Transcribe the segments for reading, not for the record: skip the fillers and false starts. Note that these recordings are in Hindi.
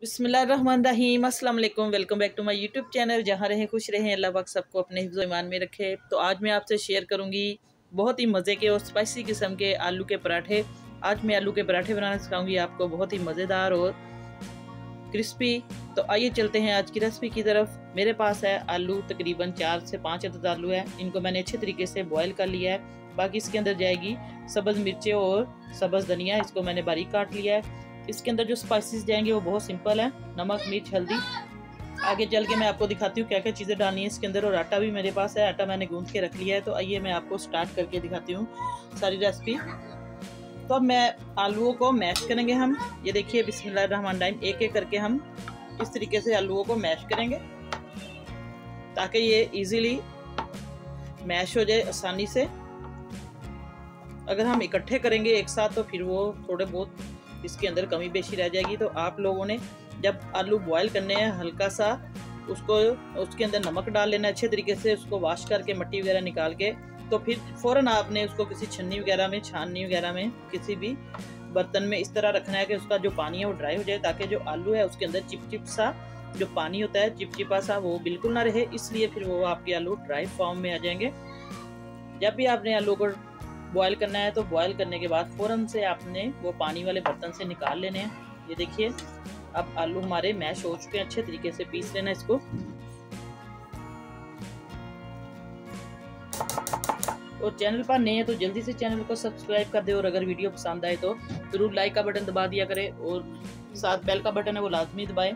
बिस्मिल्लाहिर्रहमानिर्रहीम, अस्सलाम वालेकुम। Welcome back to my YouTube channel. जहाँ रहें खुश रहें, अल्लाह पाक सबको अपने हिफ्ज़ ईमान में रखे। तो आज मैं आपसे शेयर करूँगी बहुत ही मज़े के और स्पाइसी किस्म के आलू के पराठे। आज मैं आलू के पराठे बनाना सिखाऊंगी आपको, बहुत ही मज़ेदार और क्रिस्पी। तो आइए चलते हैं आज की रेसिपी की तरफ। मेरे पास है आलू, तकरीबन 4 से 5 अदद आलू है। इनको मैंने अच्छे तरीके से बॉयल कर लिया है। बाकी इसके अंदर जाएगी सब्ज़ मिर्चें और सब्ज़ धनिया, इसको मैंने बारीक काट लिया है। इसके अंदर जो स्पाइसेस जाएंगे वो बहुत सिंपल है, नमक, मिर्च, हल्दी। आगे चल के मैं आपको दिखाती हूँ क्या क्या चीज़ें डालनी है इसके अंदर। और आटा भी मेरे पास है, आटा मैंने गूंथ के रख लिया है। तो आइए मैं आपको स्टार्ट करके दिखाती हूँ सारी रेसिपी। तो अब मैं आलूओं को मैश करेंगे हम। ये देखिए, बिस्मिल्लाहिर्रहमानिर्रहीम, एक एक करके हम इस तरीके से आलूओं को मैश करेंगे ताकि ये इजीली मैश हो जाए आसानी से। अगर हम इकट्ठे करेंगे एक साथ तो फिर वो थोड़े बहुत इसके अंदर कमी बेशी रह जाएगी। तो आप लोगों ने जब आलू बॉयल करने हैं, हल्का सा उसके अंदर नमक डाल लेना अच्छे तरीके से, उसको वॉश करके मट्टी वगैरह निकाल के। तो फिर फ़ौरन आपने उसको किसी छन्नी वगैरह में, छाननी वगैरह में, किसी भी बर्तन में इस तरह रखना है कि उसका जो पानी है वो ड्राई हो जाए, ताकि जो आलू है उसके अंदर चिपचिप सा जो पानी होता है, चिपचिपा सा, वो बिल्कुल ना रहे। इसलिए फिर वो आपके आलू ड्राई फॉर्म में आ जाएंगे। जब भी आपने आलू को बॉयल करना है तो बॉयल करने के बाद फ़ौरन से आपने वो पानी वाले बर्तन से निकाल लेने हैं। ये देखिए, अब आलू हमारे मैश हो चुके हैं, अच्छे तरीके से पीस लेना इसको। और चैनल पर नए हैं तो जल्दी से चैनल को सब्सक्राइब कर दे। और अगर वीडियो पसंद आए तो ज़रूर लाइक का बटन दबा दिया करें और साथ बेल का बटन है वो लाजमी दबाएं,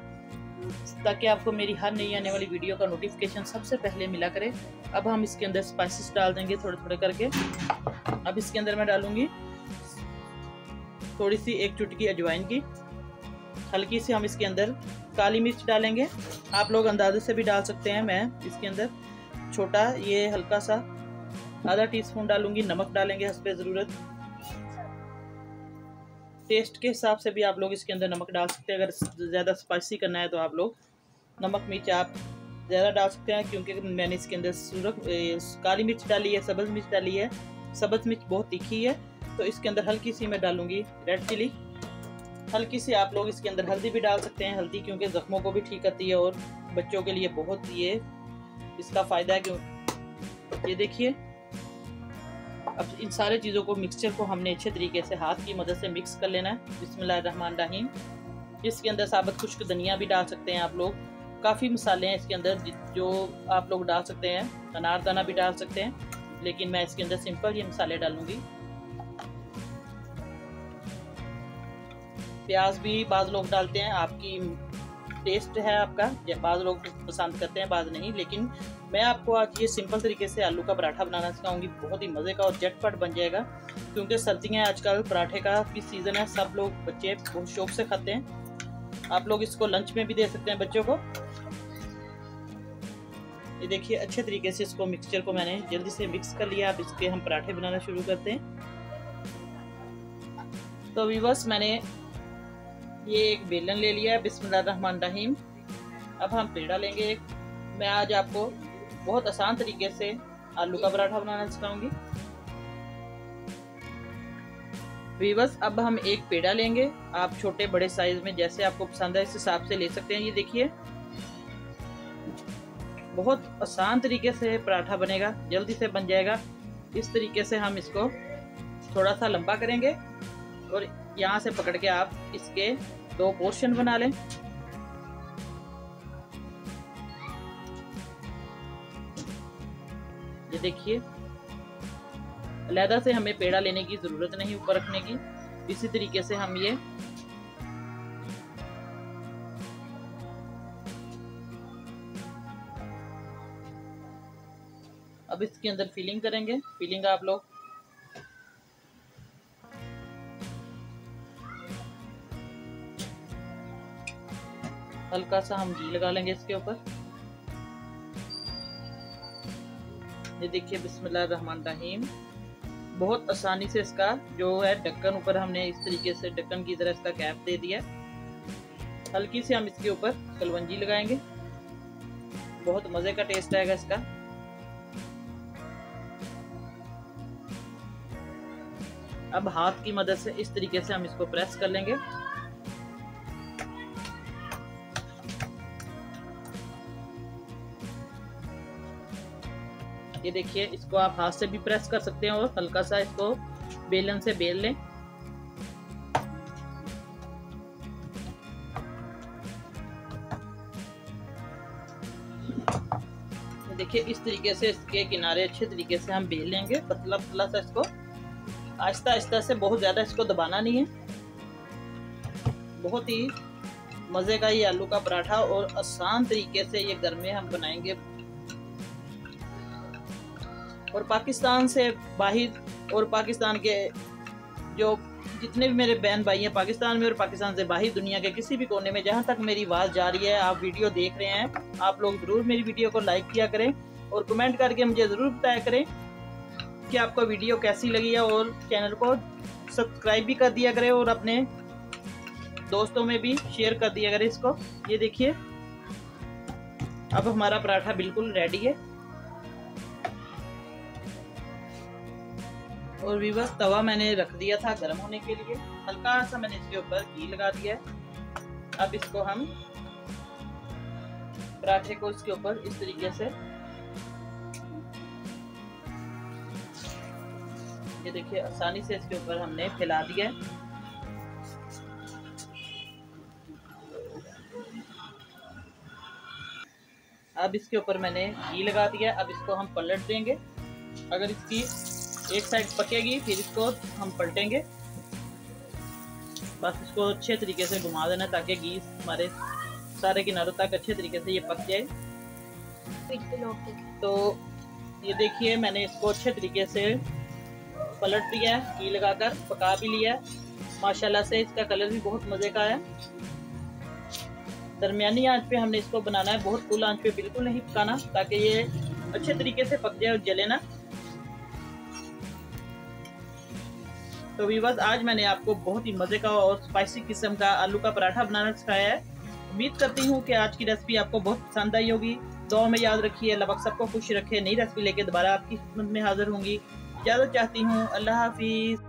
ताकि आपको मेरी हर नई आने वाली वीडियो का नोटिफिकेशन सबसे पहले मिला करे। अब हम इसके अंदर स्पाइसेस डाल देंगे थोड़े थोड़े करके। अब इसके अंदर मैं डालूंगी थोड़ी सी, 1 चुटकी अजवाइन की, हल्की सी हम इसके अंदर काली मिर्च डालेंगे। आप लोग अंदाजे से भी डाल सकते हैं। मैं इसके अंदर छोटा, ये हल्का सा आधा टीस्पून डालूंगी। नमक डालेंगे हस्बे ज़रूरत, टेस्ट के हिसाब से भी आप लोग इसके अंदर नमक डाल सकते हैं। अगर ज़्यादा स्पाइसी करना है तो आप लोग नमक मिर्च आप ज़्यादा डाल सकते हैं, क्योंकि मैंने इसके अंदर काली मिर्च डाली है, सब्ज़ मिर्च डाली है। सब्ज़ मिर्च बहुत तीखी है, तो इसके अंदर हल्की सी मैं डालूंगी रेड चिली। हल्की सी आप लोग इसके अंदर हल्दी भी डाल सकते हैं। हल्दी क्योंकि ज़ख्मों को भी ठीक करती है और बच्चों के लिए बहुत ये इसका फ़ायदा है। क्यों, ये देखिए, अब इन सारे चीज़ों को, मिक्सचर को हमने अच्छे तरीके से हाथ की मदद से मिक्स कर लेना है। बिस्मिल्लाहिर्रहमानिर्रहीम। इसके अंदर साबुत खुश्क धनिया भी डाल सकते हैं आप लोग। काफ़ी मसाले हैं इसके अंदर जो आप लोग डाल सकते हैं। अनारदाना भी डाल सकते हैं, लेकिन मैं इसके अंदर सिंपल ये मसाले डालूंगी। प्याज भी बाज़ लोग डालते हैं, आपकी टेस्ट है आपका, बाज़ लोग पसंद करते हैं, बाज़ नहीं। लेकिन मैं आपको आज ये सिंपल तरीके से आलू का पराठा बनाना सिखाऊंगी। बहुत ही मज़े का और झटपट बन जाएगा, क्योंकि सर्दियाँ आजकल पराठे का भी सीज़न है। सब लोग, बच्चे बहुत शौक से खाते हैं। आप लोग इसको लंच में भी दे सकते हैं बच्चों को। ये देखिए, अच्छे तरीके से इसको मिक्सचर को मैंने जल्दी से मिक्स कर लिया। अब इसके हम पराठे बनाना शुरू करते हैं। तो व्यूअर्स, मैंने ये एक बेलन ले लिया है। बिस्मिल्लाहिर्रहमानिर्रहीम। अब हम पेड़ा लेंगे एक। मैं आज आपको बहुत आसान तरीके से आलू का पराठा बनाना सिखाऊंगी। व्यूअर्स, अब हम एक पेड़ा लेंगे। आप छोटे बड़े साइज में जैसे आपको पसंद है इस हिसाब से ले सकते हैं। ये देखिए, बहुत आसान तरीके से पराठा बनेगा, जल्दी से बन जाएगा। इस तरीके से हम इसको थोड़ा सा लंबा करेंगे और यहाँ से पकड़ के आप इसके 2 पोर्शन बना लें। ये देखिए, अलहदा से हमें पेड़ा लेने की जरूरत नहीं ऊपर रखने की। इसी तरीके से हम ये अब इसके अंदर फिलिंग करेंगे। फिलिंग आप लोग हल्का सा हम घी लगा लेंगे इसके ऊपर। ये देखिए, बिस्मिल्लाहिर्रहमानिर्रहीम। बहुत आसानी से इसका जो है ढक्कन, ऊपर हमने इस तरीके से ढक्कन की तरह इसका कैप दे दिया। हल्की से हम इसके ऊपर कलवंजी लगाएंगे। बहुत मज़े का टेस्ट आएगा इसका। अब हाथ की मदद से इस तरीके से हम इसको प्रेस कर लेंगे। ये देखिए, इसको आप हाथ से भी प्रेस कर सकते हैं और हल्का सा इसको बेलन से बेल लें। देखिए, इस तरीके से इसके किनारे अच्छे तरीके से हम बेल लेंगे, पतला पतला सा इसको आहिस्ता आहिस्ता से, बहुत ज़्यादा इसको दबाना नहीं है। बहुत ही मज़े का ये आलू का पराठा और आसान तरीके से ये घर में हम बनाएंगे। और पाकिस्तान से बाहर और पाकिस्तान के जो जितने भी मेरे बहन भाई हैं पाकिस्तान में और पाकिस्तान से बाहर दुनिया के किसी भी कोने में, जहाँ तक मेरी आवाज़ जा रही है, आप वीडियो देख रहे हैं, आप लोग ज़रूर मेरी वीडियो को लाइक किया करें और कमेंट करके मुझे ज़रूर बताया करें कि आपको वीडियो कैसी लगी है। और चैनल को सब्सक्राइब भी कर दिया करें और अपने दोस्तों में भी शेयर कर दिया करें इसको। ये देखिए, अब हमारा पराठा बिल्कुल रेडी है। और व्यूअर्स, तवा मैंने रख दिया था गर्म होने के लिए, हल्का सा मैंने इसके ऊपर घी लगा दिया है। अब इसको हम पराठे को इसके ऊपर इस तरीके से, ये देखिए, आसानी से इसके ऊपर हमने फैला दिया है। अब इसके ऊपर मैंने घी लगा दिया। अब इसको हम पलट देंगे। अगर इसकी एक साइड पकेगी फिर इसको हम पलटेंगे। बस इसको अच्छे तरीके से घुमा देना ताकि घी हमारे सारे किनारों तक अच्छे तरीके से ये पक जाए। तो ये देखिए, मैंने इसको अच्छे तरीके से पलट दिया है, घी लगाकर पका भी लिया है। माशाल्लाह से इसका कलर भी बहुत मज़े का है। दरमियानी आंच पे हमने इसको बनाना है, बहुत फुल आंच पे बिल्कुल नहीं पकाना, ताकि ये अच्छे तरीके से पक जाए और जले ना। तो व्यूअर्स, आज मैंने आपको बहुत ही मज़े का और स्पाइसी किस्म का आलू का पराठा बनाना सिखाया है। उम्मीद करती हूँ कि आज की रेसिपी आपको बहुत पसंद आई होगी। दुआ में याद रखिए, अल्लाह पाक सबको खुश रखे। नई रेसिपी लेके दोबारा आपकी खिदमत में हाजिर होंगी। इजाज़त चाहती हूँ। अल्लाह हाफिज़।